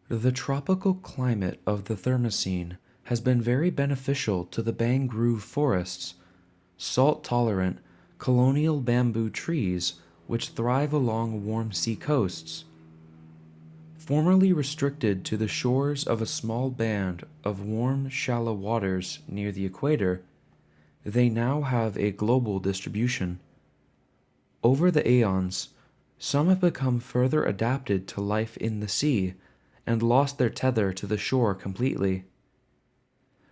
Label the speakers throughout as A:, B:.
A: The tropical climate of the Thermocene has been very beneficial to the mangrove forests, salt-tolerant, colonial bamboo trees which thrive along warm sea coasts. Formerly restricted to the shores of a small band of warm, shallow waters near the equator, they now have a global distribution. Over the eons, some have become further adapted to life in the sea and lost their tether to the shore completely.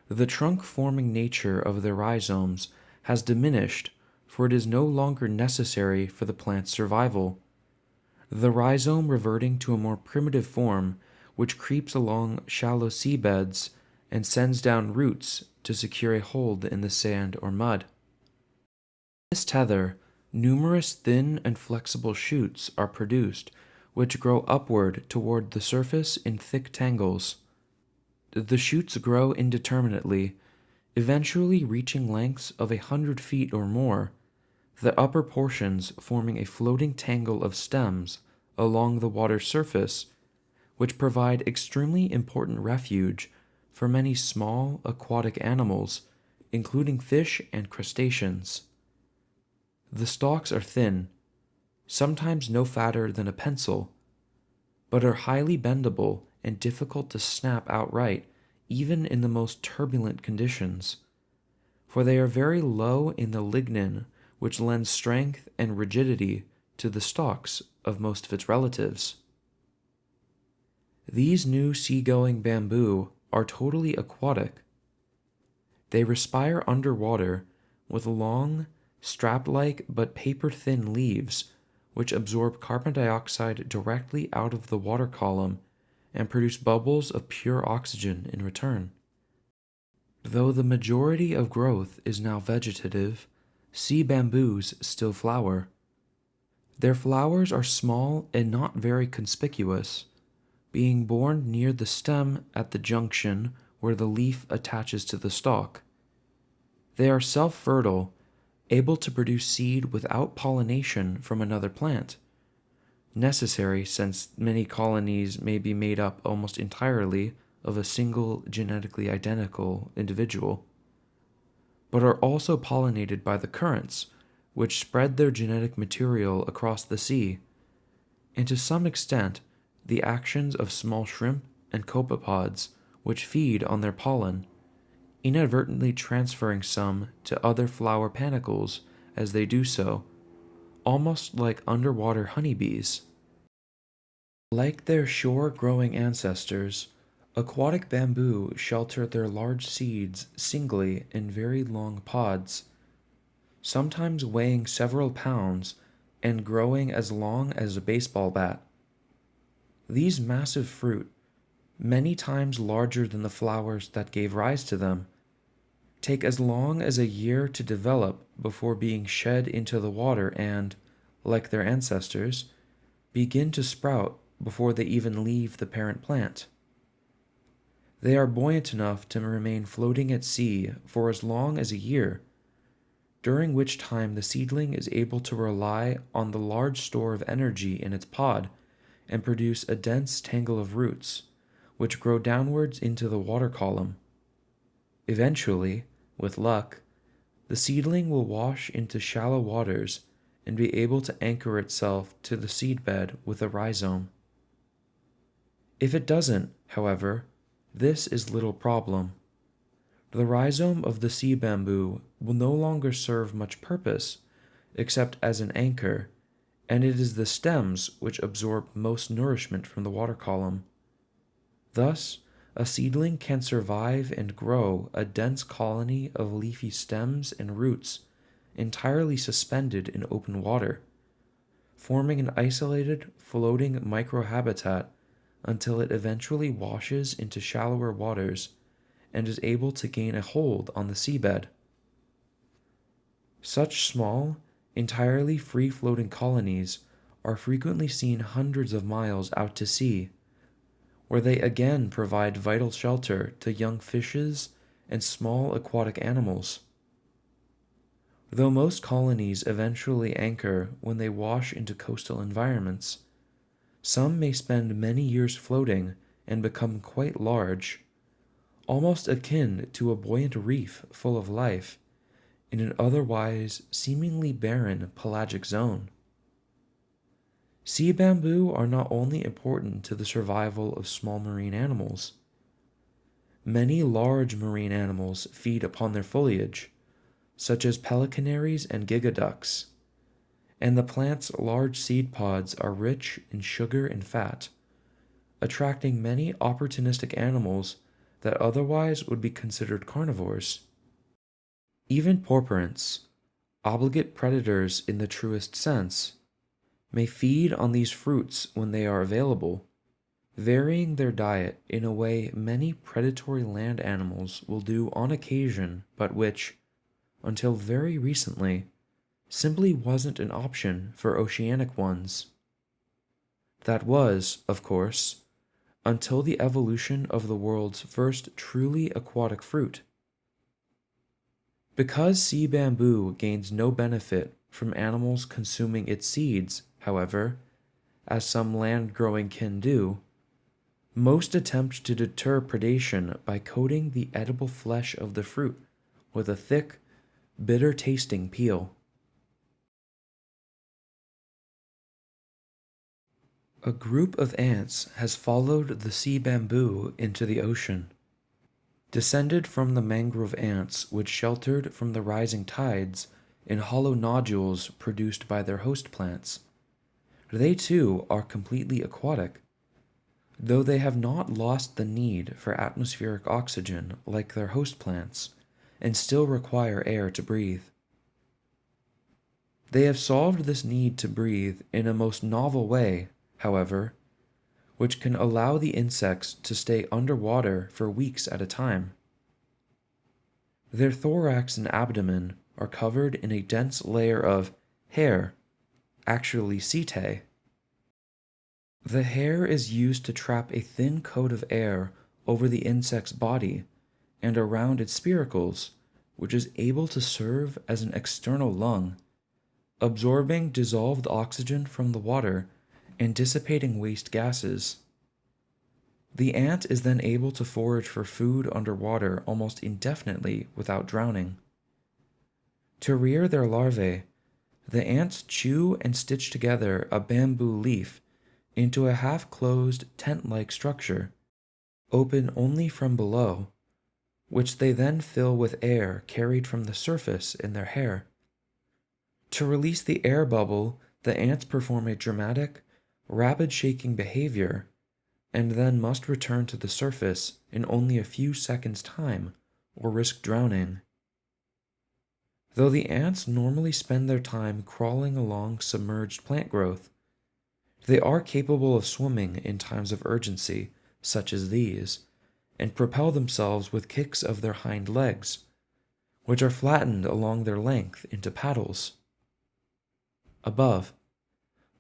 A: The trunk-forming nature of their rhizomes has diminished, for it is no longer necessary for the plant's survival. The rhizome reverting to a more primitive form which creeps along shallow seabeds and sends down roots to secure a hold in the sand or mud. This tether, numerous thin and flexible shoots are produced which grow upward toward the surface in thick tangles. The shoots grow indeterminately, eventually reaching lengths of 100 feet or more, the upper portions forming a floating tangle of stems along the water's surface, which provide extremely important refuge for many small aquatic animals, including fish and crustaceans. The stalks are thin, sometimes no fatter than a pencil, but are highly bendable and difficult to snap outright even in the most turbulent conditions, for they are very low in the lignin which lends strength and rigidity to the stalks of most of its relatives. These new seagoing bamboo are totally aquatic. They respire underwater with long, strap-like but paper-thin leaves which absorb carbon dioxide directly out of the water column and produce bubbles of pure oxygen in return. Though the majority of growth is now vegetative, sea bamboos still flower. Their flowers are small and not very conspicuous, being borne near the stem at the junction where the leaf attaches to the stalk. They are self-fertile, able to produce seed without pollination from another plant, necessary since many colonies may be made up almost entirely of a single genetically identical individual, but are also pollinated by the currents, which spread their genetic material across the sea, and to some extent the actions of small shrimp and copepods which feed on their pollen, inadvertently transferring some to other flower panicles as they do so, almost like underwater honeybees. Like their shore-growing ancestors, aquatic bamboo shelter their large seeds singly in very long pods, sometimes weighing several pounds and growing as long as a baseball bat. These massive fruit, many times larger than the flowers that gave rise to them, take as long as a year to develop before being shed into the water and, like their ancestors, begin to sprout before they even leave the parent plant. They are buoyant enough to remain floating at sea for as long as a year, during which time the seedling is able to rely on the large store of energy in its pod and produce a dense tangle of roots, which grow downwards into the water column. Eventually, with luck, the seedling will wash into shallow waters and be able to anchor itself to the seedbed with a rhizome. If it doesn't, however, this is little problem. The rhizome of the sea bamboo will no longer serve much purpose except as an anchor, and it is the stems which absorb most nourishment from the water column. Thus, a seedling can survive and grow a dense colony of leafy stems and roots entirely suspended in open water, forming an isolated, floating microhabitat until it eventually washes into shallower waters and is able to gain a hold on the seabed. Such small, entirely free-floating colonies are frequently seen hundreds of miles out to sea, where they again provide vital shelter to young fishes and small aquatic animals. Though most colonies eventually anchor when they wash into coastal environments, some may spend many years floating and become quite large, almost akin to a buoyant reef full of life in an otherwise seemingly barren pelagic zone. Sea bamboo are not only important to the survival of small marine animals. Many large marine animals feed upon their foliage, such as pelicanaries and gigaducks, and the plant's large seed pods are rich in sugar and fat, attracting many opportunistic animals that otherwise would be considered carnivores. Even porporints, obligate predators in the truest sense, may feed on these fruits when they are available, varying their diet in a way many predatory land animals will do on occasion, but which, until very recently, simply wasn't an option for oceanic ones. That was, of course, until the evolution of the world's first truly aquatic fruit. Because sea bamboo gains no benefit from animals consuming its seeds, however, as some land-growing kin do, most attempt to deter predation by coating the edible flesh of the fruit with a thick, bitter-tasting peel. A group of ants has followed the sea bamboo into the ocean. Descended from the mangrove ants which sheltered from the rising tides in hollow nodules produced by their host plants, they too are completely aquatic, though they have not lost the need for atmospheric oxygen like their host plants and still require air to breathe. They have solved this need to breathe in a most novel way, however, which can allow the insects to stay underwater for weeks at a time. Their thorax and abdomen are covered in a dense layer of hair, actually setae. The hair is used to trap a thin coat of air over the insect's body and around its spiracles, which is able to serve as an external lung, absorbing dissolved oxygen from the water and dissipating waste gases. The ant is then able to forage for food underwater almost indefinitely without drowning. To rear their larvae, the ants chew and stitch together a bamboo leaf into a half-closed tent-like structure, open only from below, which they then fill with air carried from the surface in their hair. To release the air bubble, the ants perform a dramatic, rapid shaking behavior, and then must return to the surface in only a few seconds' time, or risk drowning. Though the ants normally spend their time crawling along submerged plant growth, they are capable of swimming in times of urgency, such as these, and propel themselves with kicks of their hind legs, which are flattened along their length into paddles. Above,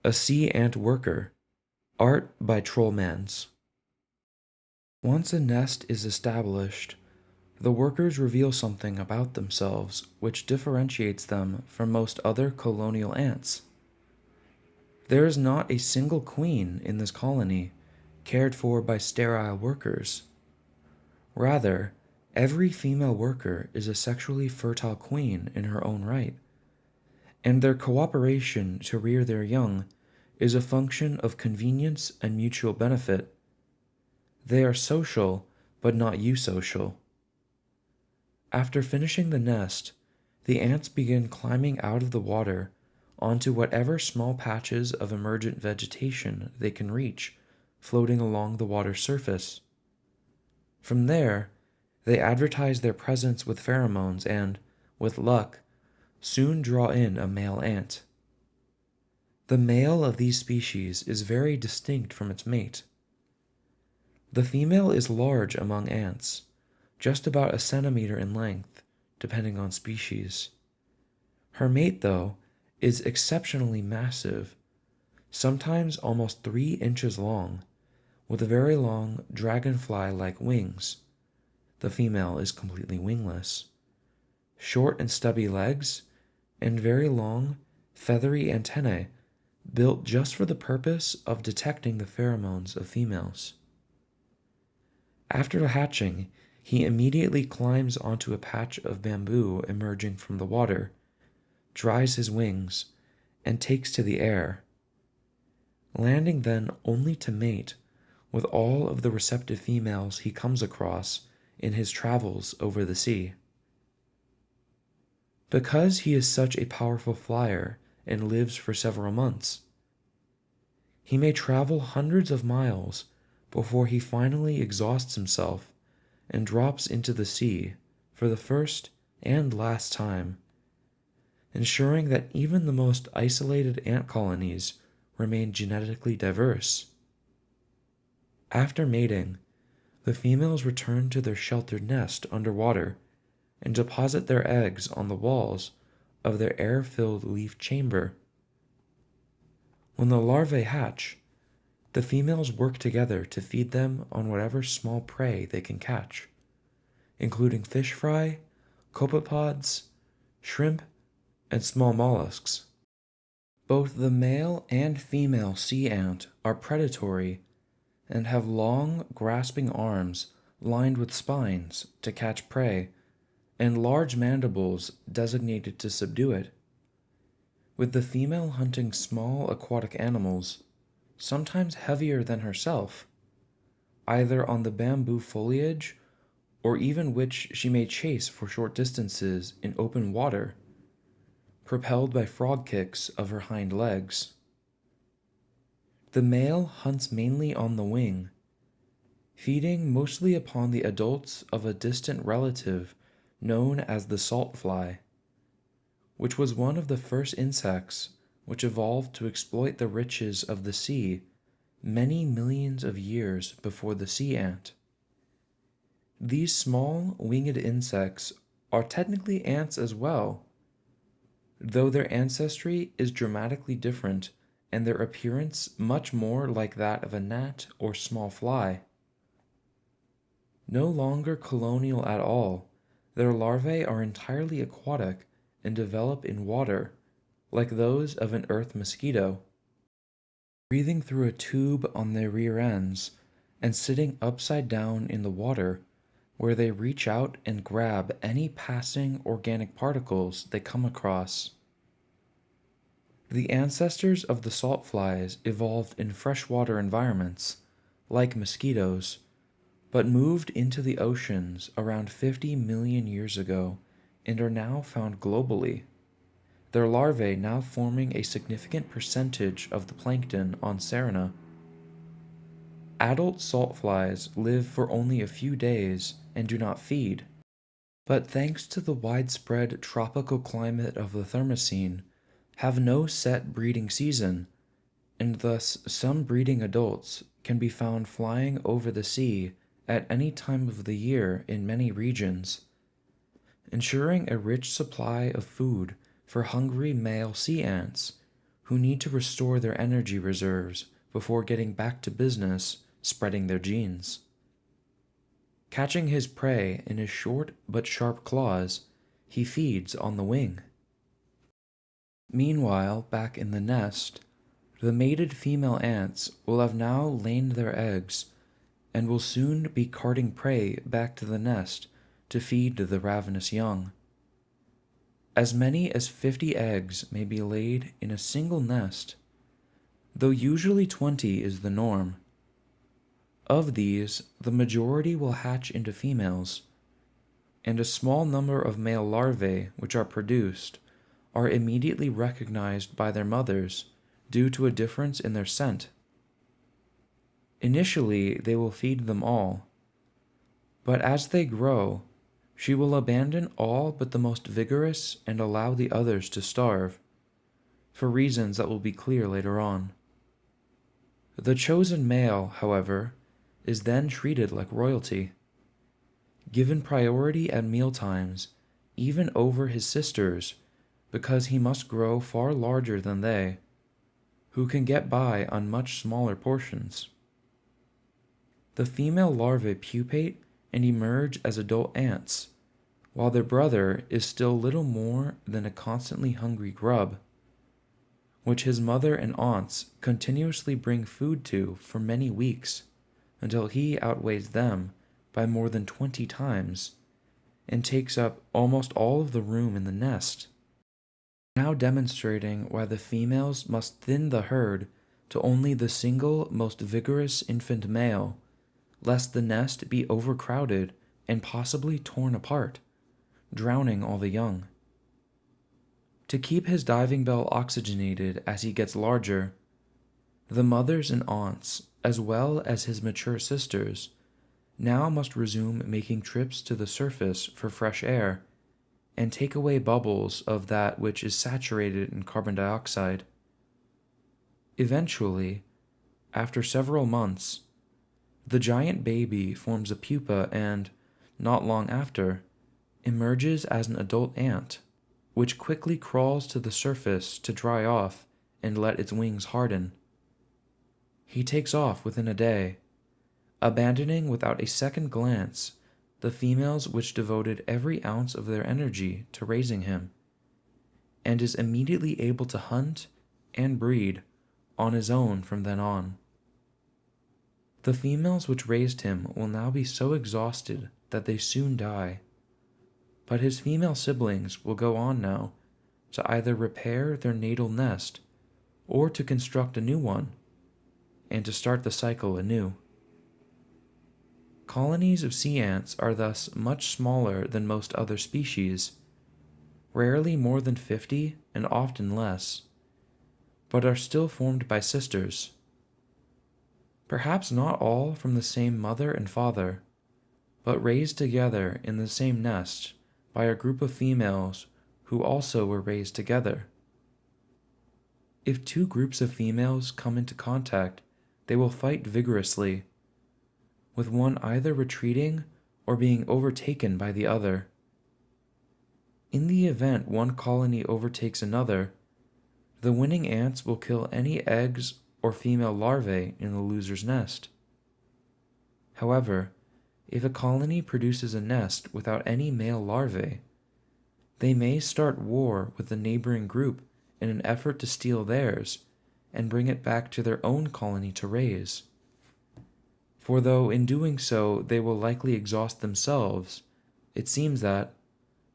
A: a sea ant worker, art by Trollmans. Once a nest is established, the workers reveal something about themselves which differentiates them from most other colonial ants. There is not a single queen in this colony cared for by sterile workers. Rather, every female worker is a sexually fertile queen in her own right, and their cooperation to rear their young is a function of convenience and mutual benefit. They are social, but not eusocial. After finishing the nest, the ants begin climbing out of the water onto whatever small patches of emergent vegetation they can reach, floating along the water's surface. From there, they advertise their presence with pheromones and, with luck, soon draw in a male ant. The male of these species is very distinct from its mate. The female is large among ants, just about a centimeter in length, depending on species. Her mate, though, is exceptionally massive, sometimes almost 3 inches long, with very long dragonfly-like wings. The female is completely wingless. Short and stubby legs, and very long, feathery antennae built just for the purpose of detecting the pheromones of females. After hatching, he immediately climbs onto a patch of bamboo emerging from the water, dries his wings, and takes to the air, landing then only to mate with all of the receptive females he comes across in his travels over the sea. Because he is such a powerful flyer and lives for several months, he may travel hundreds of miles before he finally exhausts himself and drops into the sea for the first and last time, ensuring that even the most isolated ant colonies remain genetically diverse. After mating, the females return to their sheltered nest underwater and deposit their eggs on the walls of their air-filled leaf chamber. When the larvae hatch, the females work together to feed them on whatever small prey they can catch, including fish fry, copepods, shrimp, and small mollusks. Both the male and female sea ant are predatory and have long, grasping arms lined with spines to catch prey and large mandibles designated to subdue it, with the female hunting small aquatic animals, sometimes heavier than herself, either on the bamboo foliage or even which she may chase for short distances in open water, propelled by frog kicks of her hind legs. The male hunts mainly on the wing, feeding mostly upon the adults of a distant relative known as the salt fly, which was one of the first insects which evolved to exploit the riches of the sea many millions of years before the sea ant. These small, winged insects are technically ants as well, though their ancestry is dramatically different and their appearance much more like that of a gnat or small fly. No longer colonial at all, their larvae are entirely aquatic and develop in water, like those of an earth mosquito, breathing through a tube on their rear ends and sitting upside down in the water, where they reach out and grab any passing organic particles they come across. The ancestors of the salt flies evolved in freshwater environments, like mosquitoes, but moved into the oceans around 50 million years ago and are now found globally, their larvae now forming a significant percentage of the plankton on Serina. Adult salt flies live for only a few days and do not feed, but thanks to the widespread tropical climate of the Thermocene, have no set breeding season, and thus some breeding adults can be found flying over the sea at any time of the year in many regions, ensuring a rich supply of food for hungry male sea ants who need to restore their energy reserves before getting back to business spreading their genes. Catching his prey in his short but sharp claws, he feeds on the wing. Meanwhile, back in the nest, the mated female ants will have now laid their eggs and will soon be carting prey back to the nest to feed the ravenous young. As many as 50 eggs may be laid in a single nest, though usually 20 is the norm. Of these, the majority will hatch into females, and a small number of male larvae which are produced are immediately recognized by their mothers due to a difference in their scent. Initially, they will feed them all, but as they grow, she will abandon all but the most vigorous and allow the others to starve, for reasons that will be clear later on. The chosen male, however, is then treated like royalty, given priority at mealtimes, even over his sisters, because he must grow far larger than they, who can get by on much smaller portions. The female larvae pupate and emerge as adult ants, while their brother is still little more than a constantly hungry grub, which his mother and aunts continuously bring food to for many weeks, until he outweighs them by more than 20 times and takes up almost all of the room in the nest, now demonstrating why the females must thin the herd to only the single most vigorous infant male, lest the nest be overcrowded and possibly torn apart, drowning all the young. To keep his diving bell oxygenated as he gets larger, the mothers and aunts, as well as his mature sisters, now must resume making trips to the surface for fresh air and take away bubbles of that which is saturated in carbon dioxide. Eventually, after several months, the giant baby forms a pupa and, not long after, emerges as an adult ant, which quickly crawls to the surface to dry off and let its wings harden. He takes off within a day, abandoning without a second glance the females which devoted every ounce of their energy to raising him, and is immediately able to hunt and breed on his own from then on. The females which raised him will now be so exhausted that they soon die, but his female siblings will go on now to either repair their natal nest or to construct a new one, and to start the cycle anew. Colonies of sea ants are thus much smaller than most other species, rarely more than 50 and often less, but are still formed by sisters. Perhaps not all from the same mother and father, but raised together in the same nest by a group of females who also were raised together. If two groups of females come into contact, they will fight vigorously, with one either retreating or being overtaken by the other. In the event one colony overtakes another, the winning ants will kill any eggs or female larvae in the loser's nest. However, if a colony produces a nest without any male larvae, they may start war with the neighboring group in an effort to steal theirs and bring it back to their own colony to raise. For though in doing so they will likely exhaust themselves, it seems that,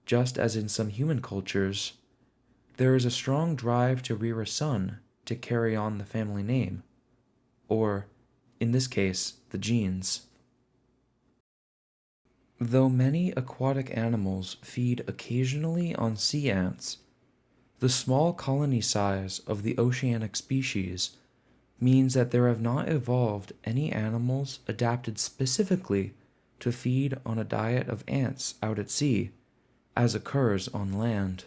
A: just as in some human cultures, there is a strong drive to rear a son to carry on the family name, or, in this case, the genes. Though many aquatic animals feed occasionally on sea ants, the small colony size of the oceanic species means that there have not evolved any animals adapted specifically to feed on a diet of ants out at sea, as occurs on land.